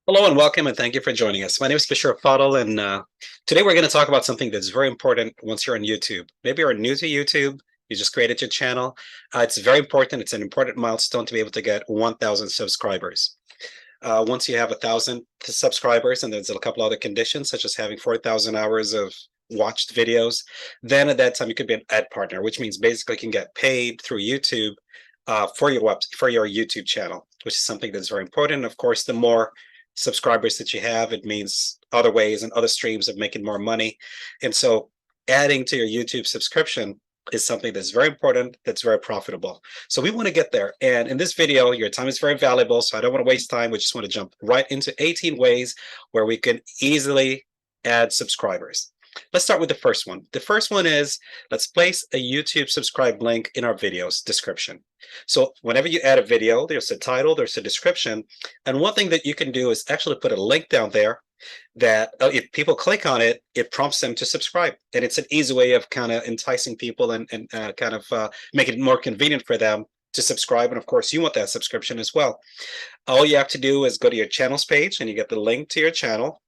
Hello and welcome, and thank you for joining us. My name is Bashir Fadl, and today we're going to talk about something that's very important once you're on YouTube. Maybe you're new to YouTube, you just created your channel. It's very important. It's an important milestone to be able to get 1,000 subscribers. Once you have 1,000 subscribers, and there's a couple other conditions, such as having 4,000 hours of watched videos, then at that time you could be an ad partner, which means basically you can get paid through YouTube for your YouTube channel, which is something that's very important. Of course, the more subscribers that you have, it means other ways and other streams of making more money. And so adding to your YouTube subscription is something that's very important, that's very profitable. So we want to get there. And in this video, your time is very valuable, so I don't want to waste time. We just want to jump right into 18 ways where we can easily add subscribers. Let's start with the first one. The first one is, let's place a YouTube subscribe link in our video's description. So whenever you add a video, there's a title, there's a description. And one thing that you can do is actually put a link down there that if people click on it, it prompts them to subscribe. And it's an easy way of kind of enticing people and kind of making it more convenient for them to subscribe. And of course, you want that subscription as well. All you have to do is go to your channels page and you get the link to your channel.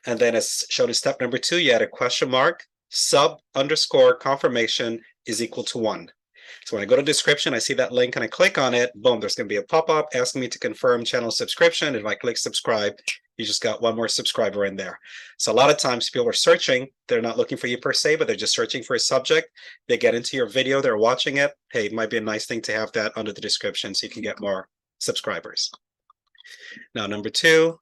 And then as shown in step number 2, you add a question mark, sub underscore confirmation is equal to 1. So when I go to description, I see that link and I click on it, boom, there's going to be a pop-up asking me to confirm channel subscription. If I click subscribe, you just got one more subscriber in there. So a lot of times people are searching, they're not looking for you per se, but they're just searching for a subject. They get into your video, they're watching it. Hey, it might be a nice thing to have that under the description so you can get more subscribers. Now, number 2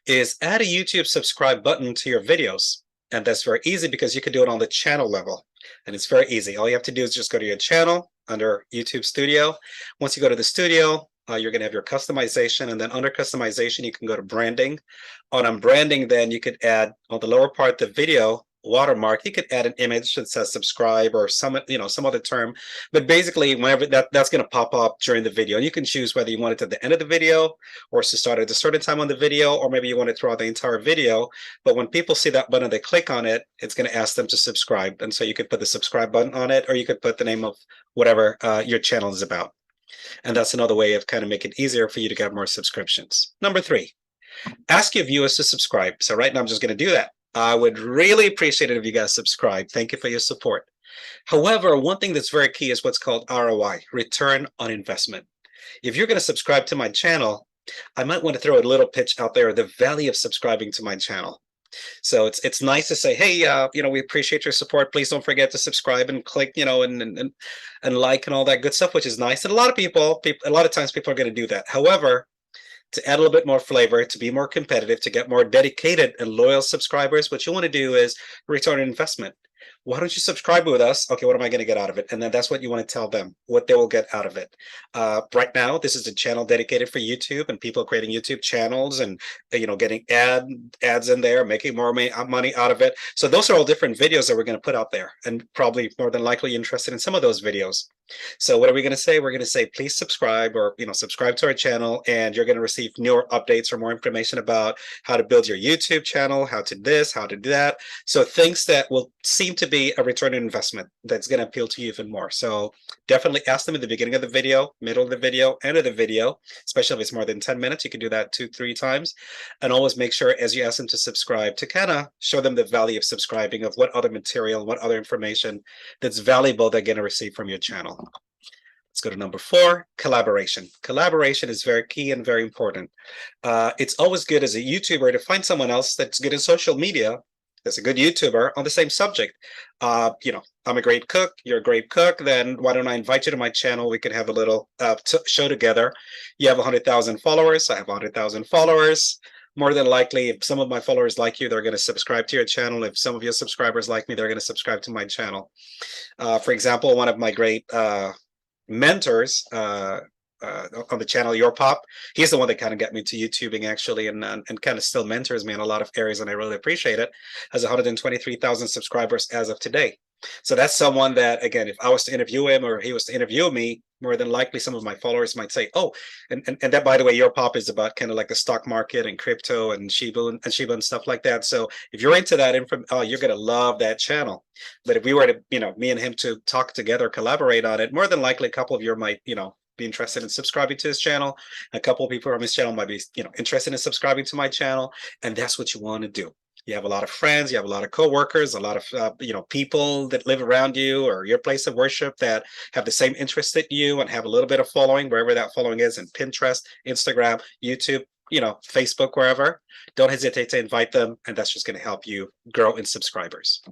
is add a YouTube subscribe button to your videos. And that's very easy because you can do it on the channel level. And it's very easy. All you have to do is just go to your channel under YouTube Studio. Once you go to the studio, you're going to have your customization. And then under customization, you can go to branding. On branding, then you could add on the lower part, the video watermark, you could add an image that says subscribe or some other term, but basically whenever that's going to pop up during the video, and you can choose whether you want it at the end of the video or to start at a certain time on the video, or maybe you want it throughout the entire video. But when people see that button, they click on it, it's going to ask them to subscribe. And so you could put the subscribe button on it, or you could put the name of whatever your channel is about. And that's another way of kind of making it easier for you to get more subscriptions. Number 3, ask your viewers to subscribe. So right now I'm just going to do that. I would really appreciate it if you guys subscribe. Thank you for your support. However, one thing that's very key is what's called ROI, return on investment. If you're going to subscribe to my channel, I might want to throw a little pitch out there, the value of subscribing to my channel. So it's nice to say, hey, we appreciate your support. Please don't forget to subscribe and click, and like and all that good stuff, which is nice. And a lot of times people are going to do that. However, to add a little bit more flavor, to be more competitive, to get more dedicated and loyal subscribers, what you want to do is return on investment. Why don't you subscribe with us? Okay, what am I going to get out of it? And then that's what you want to tell them, what they will get out of it. Right now, this is a channel dedicated for YouTube and people creating YouTube channels and getting ads in there, making more money out of it. So those are all different videos that we're going to put out there, and probably more than likely interested in some of those videos. So what are we going to say? We're going to say, please subscribe, or subscribe to our channel, and you're going to receive newer updates or more information about how to build your YouTube channel, how to this, how to do that. So things that will seem to be a return on investment that's going to appeal to you even more. So definitely ask them at the beginning of the video, middle of the video, end of the video, especially if it's more than 10 minutes. You can do that 2-3 times. And always make sure as you ask them to subscribe to kind of show them the value of subscribing, of what other material, what other information that's valuable they're going to receive from your channel. Let's go to number 4, collaboration. Collaboration is very key and very important. It's always good as a YouTuber to find someone else that's good in social media, that's a good YouTuber on the same subject. I'm a great cook, you're a great cook, then why don't I invite you to my channel? We could have a little show together. You have 100,000 followers, I have 100,000 followers. More than likely, if some of my followers like you, they're going to subscribe to your channel. If some of your subscribers like me, they're going to subscribe to my channel. For example, one of my great mentors on the channel, Your Pop, he's the one that kind of got me to YouTubing actually, and kind of still mentors me in a lot of areas, and I really appreciate it. Has 123,000 subscribers as of today. So that's someone that, again, if I was to interview him or he was to interview me, more than likely some of my followers might say, oh, and that, by the way, Your Pop is about kind of like the stock market and crypto and Shiba and stuff like that. So if you're into that you're going to love that channel. But if we were to, me and him to talk together, collaborate on it, more than likely a couple of you might, be interested in subscribing to his channel. A couple of people from his channel might be, interested in subscribing to my channel, and that's what you want to do. You have a lot of friends, you have a lot of coworkers, a lot of people that live around you or your place of worship that have the same interest that you and have a little bit of following, wherever that following is, in Pinterest, Instagram, YouTube, Facebook, wherever. Don't hesitate to invite them, and that's just going to help you grow in subscribers.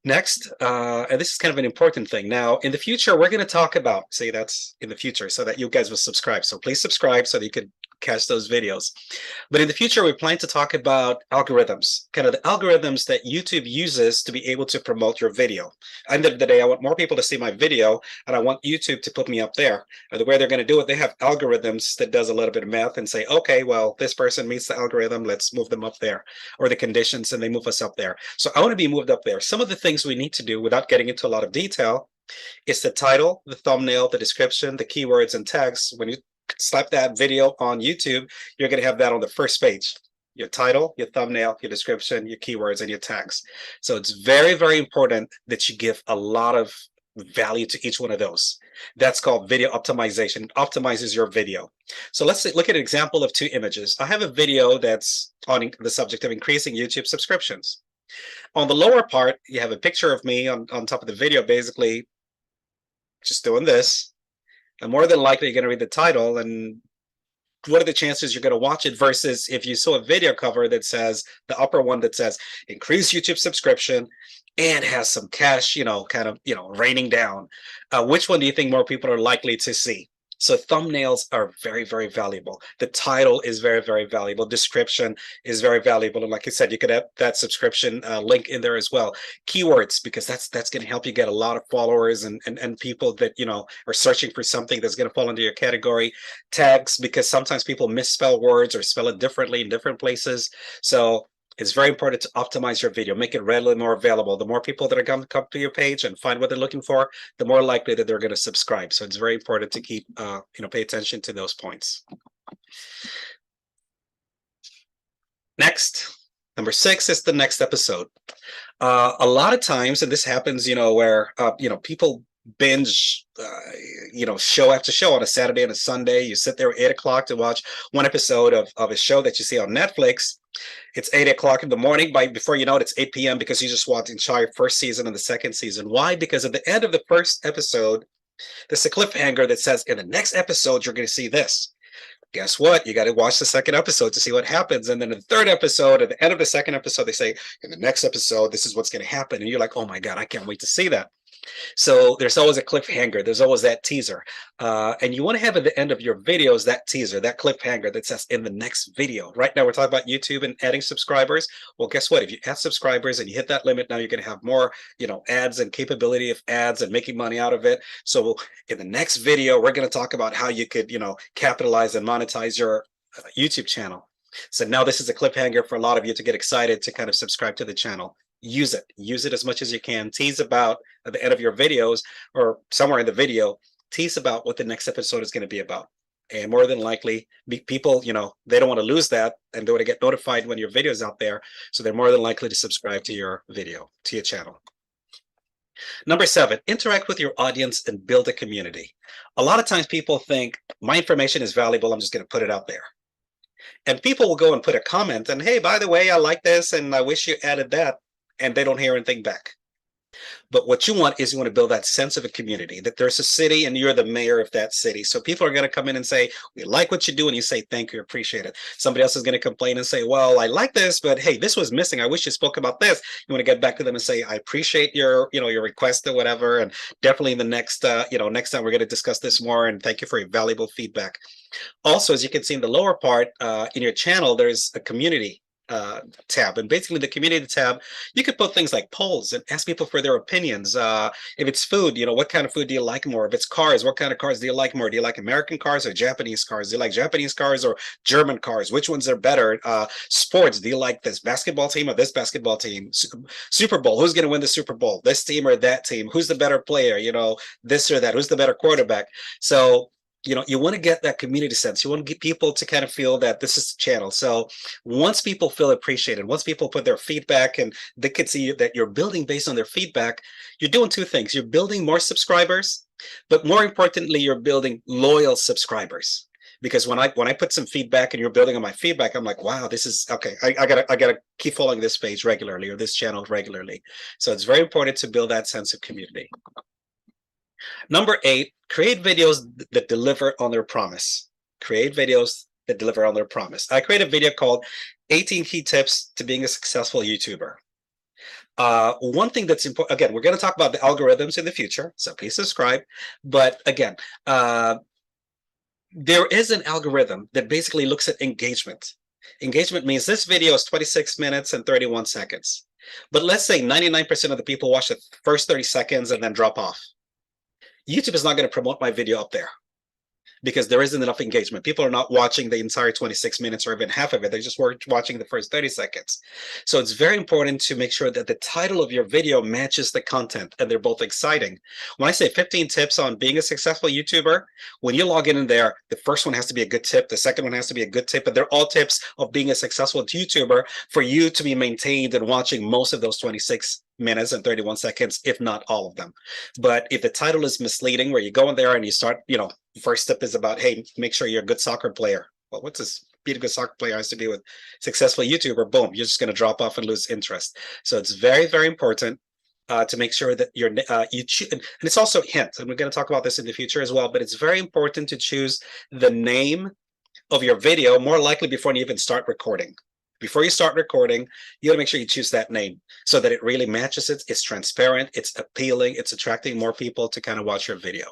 Next, and this is kind of an important thing. Now, in the future, we're going to talk about, say that's in the future, so that you guys will subscribe. So please subscribe so that you can catch those videos. But in the future, we plan to talk about algorithms, kind of the algorithms that YouTube uses to be able to promote your video. At the end of the day, I want more people to see my video, and I want YouTube to put me up there. And the way they're going to do it, they have algorithms that does a little bit of math and say, okay, well, this person meets the algorithm, let's move them up there, or the conditions, and they move us up there. So I want to be moved up there. Some of the things we need to do, without getting into a lot of detail, is the title, the thumbnail, the description, the keywords and tags. When you slap that video on YouTube, you're going to have that on the first page. Your title, your thumbnail, your description, your keywords, and your tags. So it's very, very important that you give a lot of value to each one of those. That's called video optimization. It optimizes your video. So let's look at an example of 2 images. I have a video that's on the subject of increasing YouTube subscriptions. On the lower part, you have a picture of me on top of the video, basically just doing this. And more than likely, you're going to read the title, and what are the chances you're going to watch it versus if you saw a video cover that says, the upper one that says, increase YouTube subscription and has some cash, raining down. Which one do you think more people are likely to see? So thumbnails are very, very valuable. The title is very, very valuable. Description is very valuable. And like I said, you could have that subscription link in there as well. Keywords, because that's going to help you get a lot of followers and people that, are searching for something that's going to fall into your category. Tags, because sometimes people misspell words or spell it differently in different places. So it's very important to optimize your video, make it readily more available. The more people that are going to come to your page and find what they're looking for, the more likely that they're going to subscribe. So it's very important to keep, pay attention to those points. Next, number 6 is the next episode. A lot of times, and this happens, where, people binge, show after show on a Saturday and a Sunday. You sit there at 8 o'clock to watch one episode of a show that you see on Netflix. It's 8 o'clock in the morning. Before you know it, it's 8 p.m. because you just watched the entire first season and the second season. Why? Because at the end of the first episode, there's a cliffhanger that says, in the next episode, you're going to see this. Guess what? You got to watch the second episode to see what happens. And then in the third episode, at the end of the second episode, they say, in the next episode, this is what's going to happen. And you're like, oh my God, I can't wait to see that. So there's always a cliffhanger. There's always that teaser. And you want to have at the end of your videos that teaser, that cliffhanger that says in the next video. Right now, we're talking about YouTube and adding subscribers. Well, guess what? If you add subscribers and you hit that limit, now you're going to have more, ads and capability of ads and making money out of it. So in the next video, we're going to talk about how you could, capitalize and monetize your YouTube channel. So now this is a cliffhanger for a lot of you to get excited to kind of subscribe to the channel. Use it as much as you can. Tease about at the end of your videos or somewhere in the video, tease about what the next episode is going to be about. And more than likely, people, they don't want to lose that, and they want to get notified when your video is out there. So they're more than likely to subscribe to your video, to your channel. Number 7, interact with your audience and build a community. A lot of times people think my information is valuable, I'm just going to put it out there. And people will go and put a comment and, hey, by the way, I like this and I wish you added that. And they don't hear anything back. But what you want is you want to build that sense of a community, that there's a city and you're the mayor of that city. So people are going to come in and say, we like what you do. And you say, thank you, appreciate it. Somebody else is going to complain and say, well, I like this, but hey, this was missing. I wish you spoke about this. You want to get back to them and say, I appreciate your, your request or whatever. And definitely in the next, next time we're going to discuss this more. And thank you for your valuable feedback. Also, as you can see in the lower part in your channel, there's a community tab, and basically the community tab, you could put things like polls and ask people for their opinions. If it's food, what kind of food do you like more? If it's cars, what kind of cars do you like more? Do you like American cars or Japanese cars? Do you like Japanese cars or German cars? Which ones are better? Sports, do you like this basketball team or this basketball team? Super Bowl, who's going to win the Super Bowl? This team or that team? Who's the better player? This or that? Who's the better quarterback? So you want to get that community sense. You want to get people to kind of feel that this is the channel. So once people feel appreciated, once people put their feedback and they can see that you're building based on their feedback, you're doing 2 things. You're building more subscribers But more importantly, you're building loyal subscribers. Because when I put some feedback and you're building on my feedback, I'm like, wow, this is okay. I gotta keep following this page regularly or this channel regularly. So it's very important to build that sense of community. Number 8, create videos that deliver on their promise. Create videos that deliver on their promise. I created a video called 18 Key Tips to Being a Successful YouTuber. One thing that's important, again, we're going to talk about the algorithms in the future, so please subscribe. But again, there is an algorithm that basically looks at engagement. Engagement means this video is 26 minutes and 31 seconds. But let's say 99% of the people watch the first 30 seconds and then drop off. YouTube is not going to promote my video up there because there isn't enough engagement. People are not watching the entire 26 minutes or even half of it. They're just watching the first 30 seconds. So it's very important to make sure that the title of your video matches the content and they're both exciting. When I say 15 tips on being a successful YouTuber, when you log in there, the first one has to be a good tip. The second one has to be a good tip, but they're all tips of being a successful YouTuber for you to be maintained and watching most of those 26 minutes and 31 seconds, if not all of them. But if the title is misleading, where you go in there and you start, first step is about, hey, make sure you're a good soccer player. Well, what's this? Being a good soccer player has to be with successful YouTuber. Boom, you're just going to drop off and lose interest. So it's very, very important to make sure that and it's also a hint, and we're going to talk about this in the future as well, but it's very important to choose the name of your video more likely before you even start recording. Before you start recording, you got to make sure you choose that name so that it really matches it. It's transparent, it's appealing, it's attracting more people to kind of watch your video.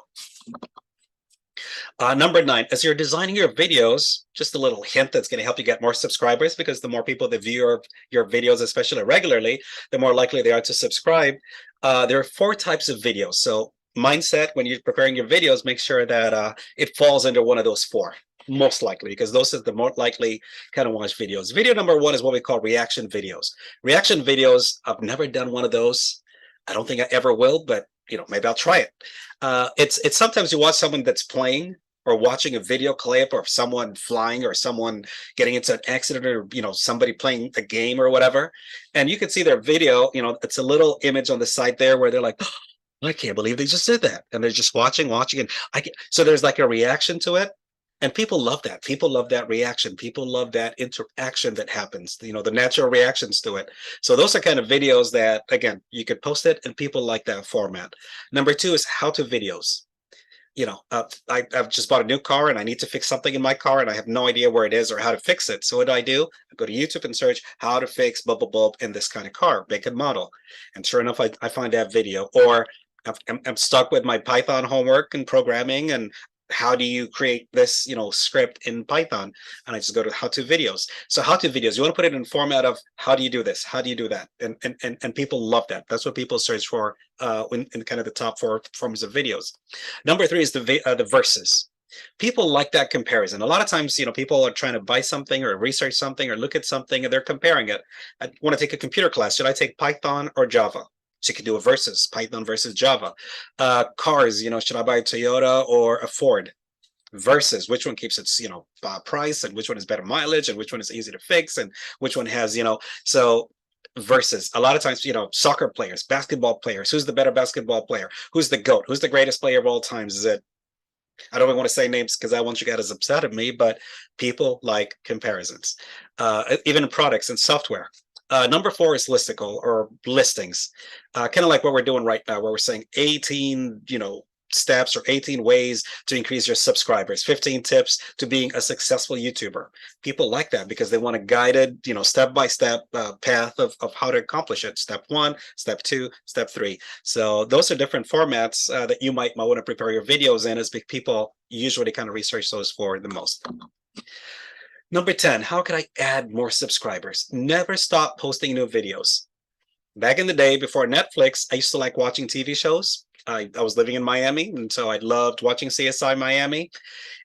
Number 9, as you're designing your videos, just a little hint that's going to help you get more subscribers, because the more people that view your videos, especially regularly, the more likely they are to subscribe. There are 4 types of videos. So mindset, when you're preparing your videos, make sure that it falls under one of those 4. Most likely, because those are the more likely kind of watch videos. Video number 1 is what we call reaction videos. Reaction videos, I've never done one of those. I don't think I ever will, but maybe I'll try it. It's sometimes you watch someone that's playing or watching a video clip of someone flying or someone getting into an accident or somebody playing a game or whatever, and you can see their video. It's a little image on the side there where they're like, oh, I can't believe they just did that, and they're just watching, and so there's like a reaction to it. And people love that. People love that reaction. People love that interaction that happens, the natural reactions to it. So those are kind of videos that, again, you could post it and people like that format. Number 2 is how-to videos. I've just bought a new car and I need to fix something in my car and I have no idea where it is or how to fix it. So what do? I go to YouTube and search how to fix blah, blah, blah in this kind of car, make and model. And sure enough, I find that video. Or I'm stuck with my Python homework and programming, and how do you create this script in Python, and I just go to how-to videos. So how-to videos, you want to put it in format of how do you do this, how do you do that, and people love that. That's what people search for in kind of the top 4 forms of videos. Number 3 is the versus. People like that comparison. A lot of times, people are trying to buy something or research something or look at something and they're comparing it. I want to take a computer class. Should I take Python or Java? So you can do a versus, Python versus Java. Cars, should I buy a Toyota or a Ford? Versus which one keeps its, price, and which one is better mileage, and which one is easy to fix, and which one has, so versus. A lot of times, soccer players, basketball players, who's the better basketball player? Who's the GOAT? Who's the greatest player of all times? Is it, I don't even want to say names because I want you guys upset at me, but people like comparisons, even in products and software. Number 4 is listicle or listings, kind of like what we're doing right now, where we're saying 18, steps or 18 ways to increase your subscribers, 15 tips to being a successful YouTuber. People like that because they want a guided, step-by-step path of how to accomplish it. Step 1, step 2, step 3. So those are different formats that you might want to prepare your videos in, as people usually kind of research those for the most. Number 10, how can I add more subscribers? Never stop posting new videos. Back in the day, before Netflix, I used to like watching TV shows. I was living in Miami, and so I loved watching CSI Miami.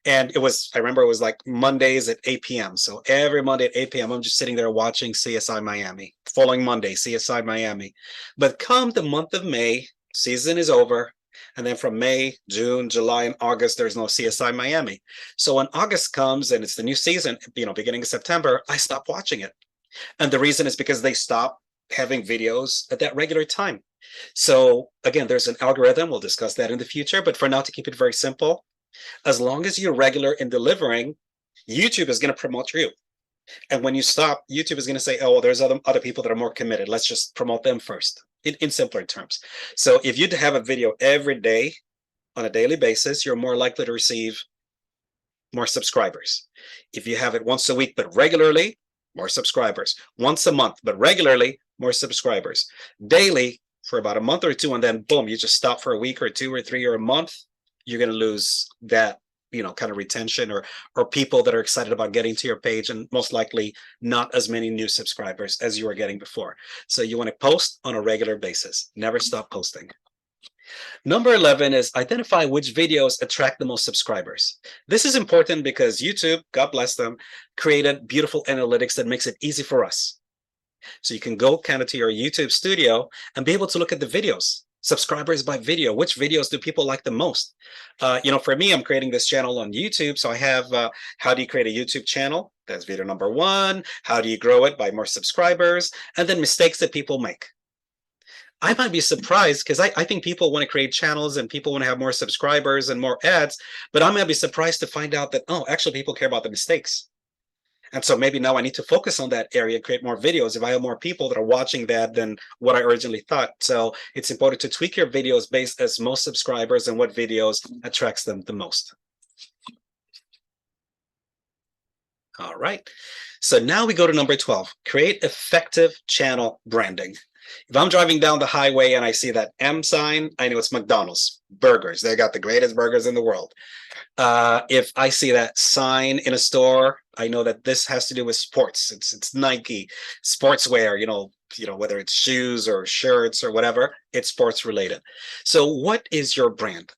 And I remember it was like Mondays at 8 p.m. So every Monday at 8 p.m., I'm just sitting there watching CSI Miami. Following Monday, CSI Miami. But come the month of May, season is over. And then from May, June, July, and August, there's no CSI Miami. So when August comes and it's the new season, beginning of September, I stop watching it. And the reason is because they stop having videos at that regular time. So again, there's an algorithm. We'll discuss that in the future. But for now, to keep it very simple, as long as you're regular in delivering, YouTube is going to promote you. And when you stop, YouTube is going to say, oh, well, there's other people that are more committed. Let's just promote them first, in simpler terms. So if you have a video every day on a daily basis, you're more likely to receive more subscribers. If you have it once a week, but regularly, more subscribers. Once a month, but regularly, more subscribers. Daily, for about a month or two, and then boom, you just stop for a week or two or three or a month, you're going to lose that, kind of retention or people that are excited about getting to your page, and most likely not as many new subscribers as you were getting before. So you want to post on a regular basis. Never stop posting. Number 11 is identify which videos attract the most subscribers. This is important because YouTube, God bless them, created beautiful analytics that makes it easy for us. So you can go kind of to your YouTube studio and be able to look at the videos, subscribers by video. Which videos do people like the most? For me, I'm creating this channel on YouTube. So I have how do you create a YouTube channel? That's video number 1. How do you grow it by more subscribers? And then mistakes that people make. I might be surprised because I think people want to create channels and people want to have more subscribers and more ads, but I might be surprised to find out that, oh, actually people care about the mistakes. And so maybe now I need to focus on that area, create more videos if I have more people that are watching that than what I originally thought. So it's important to tweak your videos based as most subscribers and what videos attracts them the most. All right. So now we go to number 12, create effective channel branding. If I'm driving down the highway and I see that M sign, I know it's McDonald's burgers. They got the greatest burgers in the world. If I see that sign in a store, I know that this has to do with sports. It's Nike, sportswear, whether it's shoes or shirts or whatever, it's sports related. So what is your brand?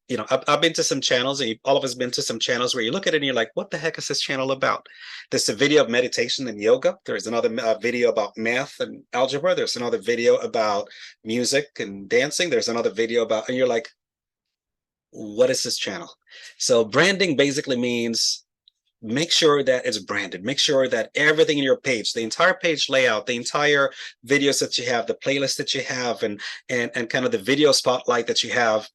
I've been to some channels, and all of us been to some channels where you look at it and you're like, what the heck is this channel about? There's a video of meditation and yoga. There's another video about math and algebra. There's another video about music and dancing. There's another video about, and you're like, what is this channel? So branding basically means make sure that it's branded. Make sure that everything in your page, the entire page layout, the entire videos that you have, the playlist that you have, and kind of the video spotlight that you have,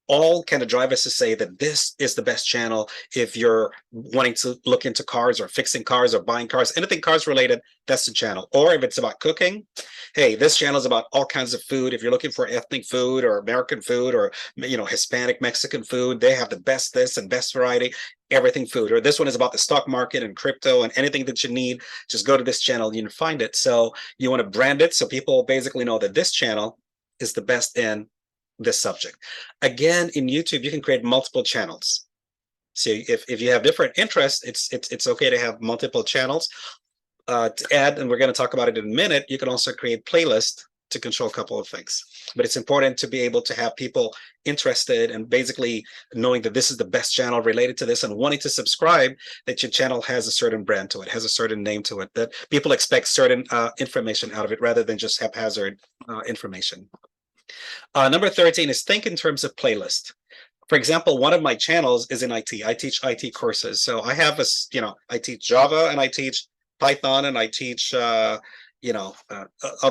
all kind of drive us to say that this is the best channel if you're wanting to look into cars or fixing cars or buying cars, anything cars related, that's the channel. Or if it's about cooking, hey, this channel is about all kinds of food. If you're looking for ethnic food or American food or Hispanic, Mexican food, they have the best this and best variety, everything food. Or this one is about the stock market and crypto and anything that you need, just go to this channel, you can find it. So you want to brand it so people basically know that this channel is the best in this subject. Again, in YouTube, you can create multiple channels. So if you have different interests, it's okay to have multiple channels. To add, and we're going to talk about it in a minute, you can also create playlists to control a couple of things. But it's important to be able to have people interested and basically knowing that this is the best channel related to this and wanting to subscribe, that your channel has a certain brand to it, has a certain name to it, that people expect certain information out of it rather than just haphazard information. Number 13 is think in terms of playlist. For example, one of my channels is in IT. I teach IT courses. So I have I teach Java and I teach Python and I teach, other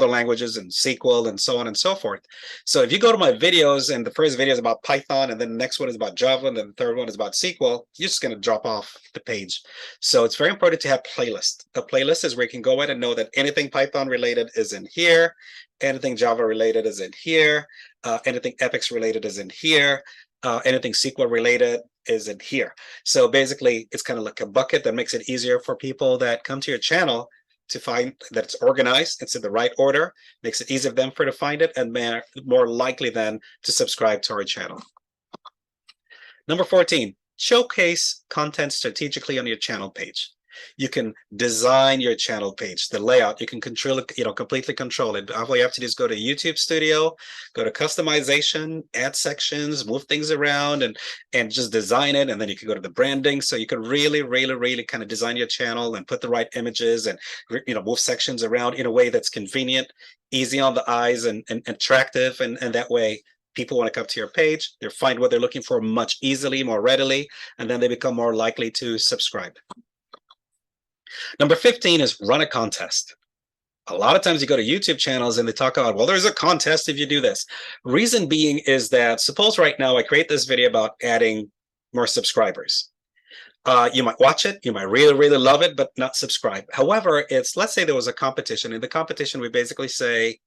languages and SQL and so on and so forth. So if you go to my videos and the first video is about Python and then the next one is about Java and then the third one is about SQL, you're just going to drop off the page. So it's very important to have playlist. A playlist is where you can go in and know that anything Python related is in here, anything Java related is in here, anything Epix related is in here, anything SQL related is in here. So basically, it's kind of like a bucket that makes it easier for people that come to your channel to find that it's organized, it's in the right order, makes it easier for them to find it, and more likely then to subscribe to our channel. Number 14, showcase content strategically on your channel page. You can design your channel page, the layout. You can control it, completely control it. All you have to do is go to YouTube Studio, go to customization, add sections, move things around, and just design it. And then you can go to the branding. So you can really, really, really kind of design your channel and put the right images and move sections around in a way that's convenient, easy on the eyes, and attractive. And that way, people want to come to your page. They find what they're looking for much easily, more readily, and then they become more likely to subscribe. Number 15 is run a contest. A lot of times you go to YouTube channels and they talk about, well, there's a contest if you do this. Reason being is that suppose right now I create this video about adding more subscribers. You might watch it, you might really, really love it, but not subscribe. However, let's say there was a competition. In the competition, we basically say,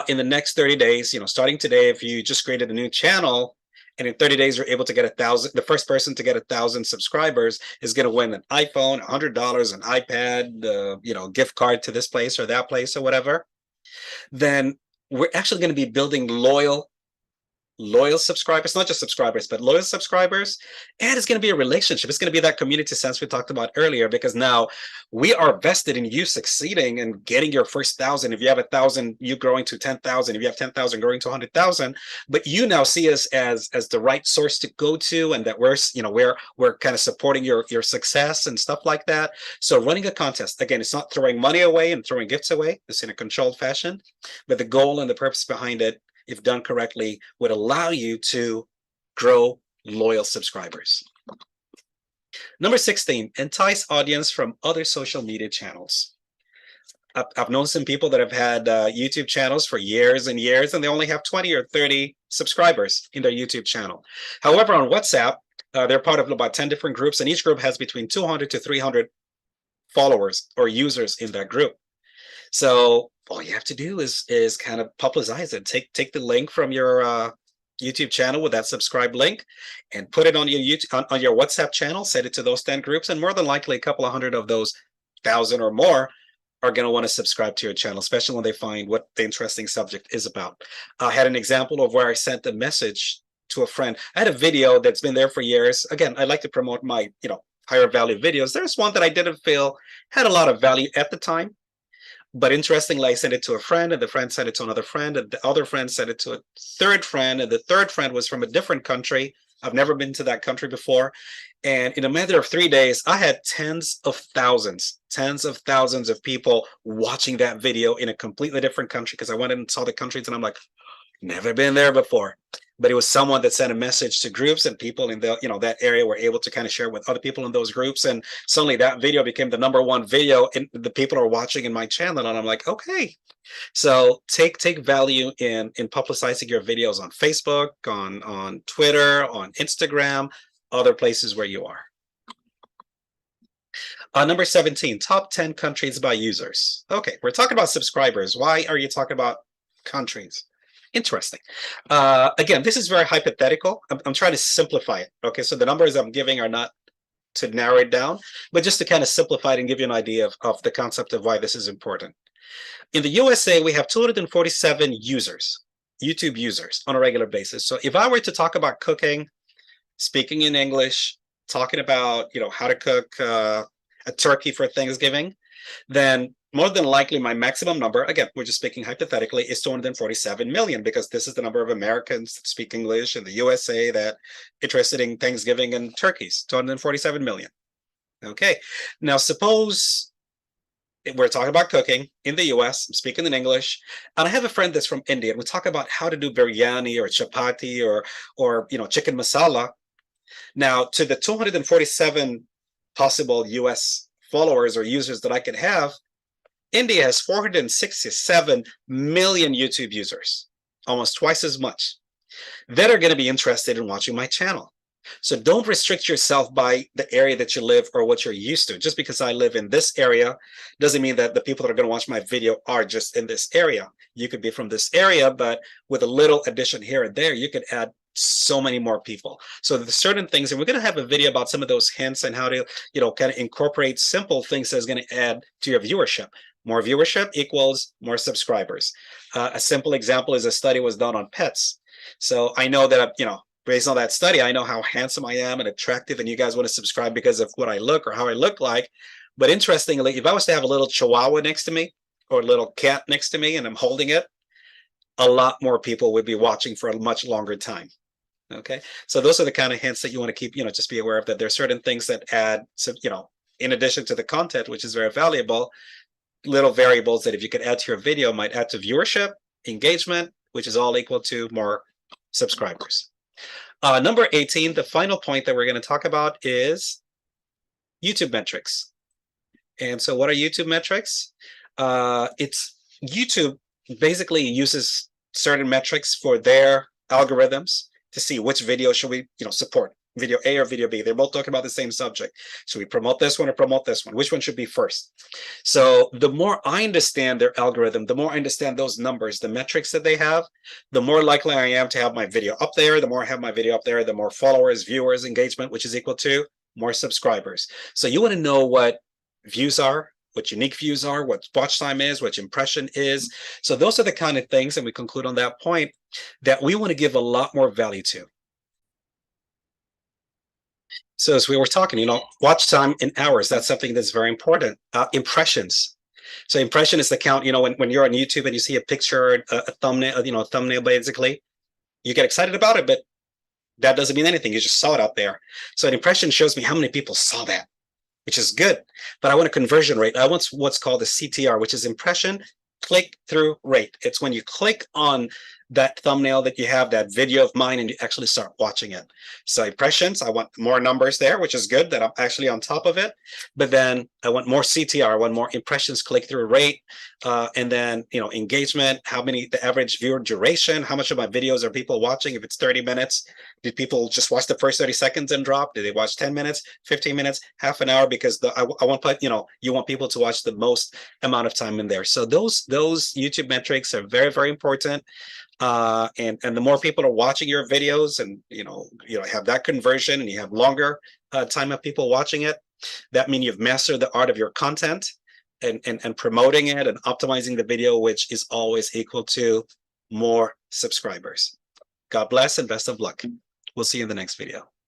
in the next 30 days, starting today, if you just created a new channel and in 30 days you're able to get 1,000, the first person to get 1,000 subscribers is going to win an iPhone, $100, an iPad, gift card to this place or that place or whatever. Then we're actually going to be building loyal subscribers, not just subscribers, but loyal subscribers. And it's going to be a relationship. It's going to be that community sense we talked about earlier, because now we are vested in you succeeding and getting your first 1,000. If you have 1,000, you growing to 10,000. If you have 10,000, growing to 100,000. But you now see us as the right source to go to, and that we're kind of supporting your success and stuff like that. So running a contest, again, it's not throwing money away and throwing gifts away. It's in a controlled fashion, but the goal and the purpose behind it, if done correctly, would allow you to grow loyal subscribers. Number 16, entice audience from other social media channels. I've known some people that have had YouTube channels for years and years, and they only have 20 or 30 subscribers in their YouTube channel. However, on WhatsApp, they're part of about 10 different groups, and each group has between 200 to 300 followers or users in that group. So all you have to do is kind of publicize it. Take the link from your YouTube channel with that subscribe link and put it on your YouTube on your WhatsApp channel. Send it to those 10 groups, and more than likely a couple of hundred of those 1,000 or more are going to want to subscribe to your channel, especially when they find what the interesting subject is about. I had an example of where I sent a message to a friend. I had a video that's been there for years. Again, I like to promote my higher value videos. There's one that I didn't feel had a lot of value at the time. But interestingly, I sent it to a friend, and the friend sent it to another friend, and the other friend sent it to a third friend, and the third friend was from a different country. I've never been to that country before. And in a matter of 3 days, I had tens of thousands of people watching that video in a completely different country, because I went and saw the countries and I'm like, never been there before. But it was someone that sent a message to groups, and people in that area were able to kind of share with other people in those groups, and suddenly that video became the #1 video and the people are watching in my channel, and I'm like, okay. So take value in publicizing your videos on Facebook, on Twitter, on Instagram, other places where you are. Number 17, top 10 countries by users. Okay, we're talking about subscribers. Why are you talking about countries? Interesting. Again, this is very hypothetical. I'm trying to simplify it. Okay, so the numbers I'm giving are not to narrow it down, but just to kind of simplify it and give you an idea of the concept of why this is important. In the USA, we have 247 users, YouTube users on a regular basis. So if I were to talk about cooking, speaking in English, talking about how to cook a turkey for Thanksgiving, then more than likely my maximum number, again, we're just speaking hypothetically, is 247 million, because this is the number of Americans that speak English in the USA that interested in Thanksgiving and turkeys, 247 million. Okay, now suppose we're talking about cooking in the US, I'm speaking in English, and I have a friend that's from India, and we talk about how to do biryani or chapati or chicken masala. Now, to the 247 possible US followers or users that I could have, India has 467 million YouTube users, almost twice as much, that are going to be interested in watching my channel. So don't restrict yourself by the area that you live or what you're used to. Just because I live in this area doesn't mean that the people that are going to watch my video are just in this area. You could be from this area, but with a little addition here and there, you could add so many more people. So there's certain things, and we're going to have a video about some of those hints and how to, kind of incorporate simple things that's going to add to your viewership. More viewership equals more subscribers. A simple example is a study was done on pets. So I know that, based on that study, I know how handsome I am and attractive, and you guys want to subscribe because of what I look or how I look like. But interestingly, if I was to have a little chihuahua next to me or a little cat next to me and I'm holding it, a lot more people would be watching for a much longer time. Okay, so those are the kind of hints that you want to keep, just be aware of, that there are certain things that add, in addition to the content, which is very valuable, little variables that if you could add to your video might add to viewership, engagement, which is all equal to more subscribers. Number 18, the final point that we're going to talk about is YouTube metrics. And so what are YouTube metrics? It's YouTube basically uses certain metrics for their algorithms to see which video should we, support, video A or video B. They're both talking about the same subject. Should we promote this one or promote this one? Which one should be first? So the more I understand their algorithm, the more I understand those numbers, the metrics that they have, the more likely I am to have my video up there. The more I have my video up there, the more followers, viewers, engagement, which is equal to more subscribers. So you want to know what views are, what unique views are, what watch time is, what impression is. So those are the kind of things, and we conclude on that point, that we want to give a lot more value to. So as we were talking, watch time in hours, that's something that's very important. Impressions. So impression is the count, when you're on YouTube and you see a picture, a thumbnail, a thumbnail basically, you get excited about it, but that doesn't mean anything. You just saw it out there. So an impression shows me how many people saw that, which is good. But I want a conversion rate. I want what's called a CTR, which is impression click-through rate. It's when you click on that thumbnail that you have, that video of mine, and you actually start watching it. So impressions, I want more numbers there, which is good that I'm actually on top of it. But then I want more CTR, I want more impressions click-through rate. And then, engagement, the average viewer duration, how much of my videos are people watching? If it's 30 minutes, did people just watch the first 30 seconds and drop? Did they watch 10 minutes, 15 minutes, half an hour? Because I want, you want people to watch the most amount of time in there. So those YouTube metrics are very, very important. And the more people are watching your videos, and have that conversion, and you have longer time of people watching it, that means you've mastered the art of your content and promoting it and optimizing the video, which is always equal to more subscribers. God bless and best of luck. We'll see you in the next video.